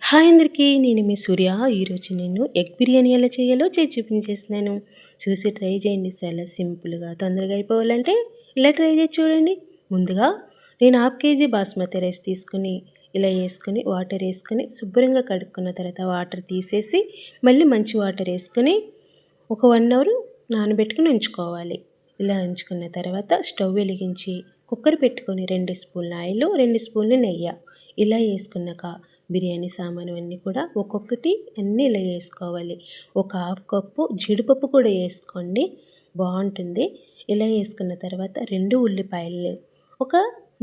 Hi అందరికీ, నేను మీ సూర్య. ఈరోజు నేను ఎగ్ బిర్యానీ ఎలా చేయాలో చేసి చూపించేస్తున్నాను. చూసి ట్రై చేయండి. చాలా సింపుల్గా తొందరగా అయిపోవాలంటే ఇలా ట్రై చేసి చూడండి. ముందుగా నేను హాఫ్ కేజీ బాస్మతి రైస్ తీసుకుని ఇలా వేసుకొని వాటర్ వేసుకొని శుభ్రంగా కడుక్కున్న తర్వాత వాటర్ తీసేసి మళ్ళీ మంచి వాటర్ వేసుకొని ఒక 1 అవర్ నానబెట్టుకుని ఉంచుకోవాలి. ఇలా ఉంచుకున్న తర్వాత స్టవ్ వెలిగించి కుక్కర్ పెట్టుకొని 2 స్పూన్ల ఆయిల్, 2 స్పూన్లు నెయ్యి ఇలా వేసుకున్నాక బిర్యానీ సామాను అన్నీ కూడా ఒక్కొక్కటి అన్నీ ఇలా వేసుకోవాలి. ఒక హాఫ్ కప్పు జీడిపప్పు కూడా వేసుకోండి, బాగుంటుంది. ఇలా వేసుకున్న తర్వాత 2 ఉల్లిపాయలు, ఒక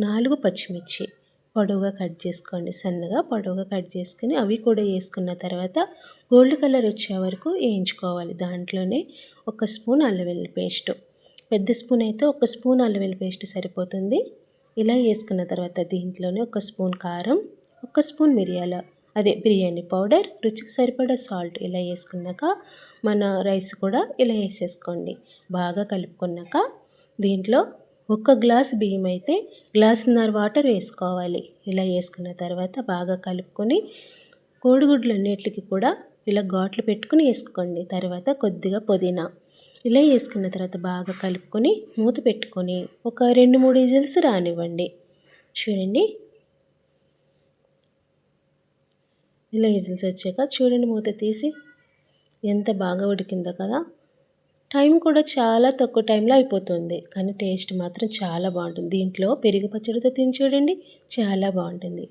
4 పచ్చిమిర్చి పొడవుగా కట్ చేసుకోండి. సన్నగా పొడవుగా కట్ చేసుకుని అవి కూడా వేసుకున్న తర్వాత గోల్డ్ కలర్ వచ్చే వరకు వేయించుకోవాలి. దాంట్లోనే 1 స్పూన్ అల్లం వెల్లుల్లి పేస్ట్, పెద్ద స్పూన్ అయితే 1 స్పూన్ అల్లం వెల్లుల్లి పేస్ట్ సరిపోతుంది. ఇలా వేసుకున్న తర్వాత దీంట్లోనే 1 స్పూన్ కారం, 1 స్పూన్ మిరియాల బిర్యానీ పౌడర్, రుచికి సరిపడా సాల్ట్ ఇలా వేసుకున్నాక మన రైస్ కూడా ఇలా వేసేసుకోండి. బాగా కలుపుకున్నాక దీంట్లో 1 గ్లాస్ బియ్యం అయితే గ్లాసున్నర వాటర్ వేసుకోవాలి. ఇలా వేసుకున్న తర్వాత బాగా కలుపుకొని కోడిగుడ్లు అన్నిటికి కూడా ఇలా ఘాట్లు పెట్టుకుని వేసుకోండి. తర్వాత కొద్దిగా పుదీనా ఇలా వేసుకున్న తర్వాత బాగా కలుపుకొని మూత పెట్టుకొని ఒక 2-3 విజిల్స్ రానివ్వండి. చూడండి, ఇలా విజిల్స్ వచ్చాక చూడండి, మూత తీసి ఎంత బాగా ఉడికిందో కదా. టైం కూడా చాలా తక్కువ టైంలో అయిపోతుంది, కానీ టేస్ట్ మాత్రం చాలా బాగుంటుంది. దీంట్లో పెరుగు పచ్చడితో తిని చూడండి, చాలా బాగుంటుంది.